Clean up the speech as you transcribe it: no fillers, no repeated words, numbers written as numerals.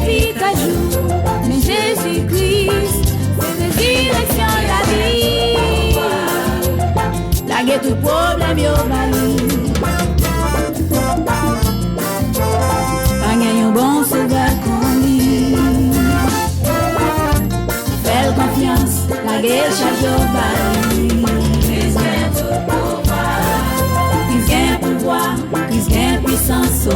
vie à jour. Mais Jésus-Christ, c'est résurrection la vie. La guerre tout problème yo bali. Pas un bon sauveur qu'on lit. Fais confiance, la guerre chaque jour bali. Christ gagne pouvoir, Christ gagne puissance.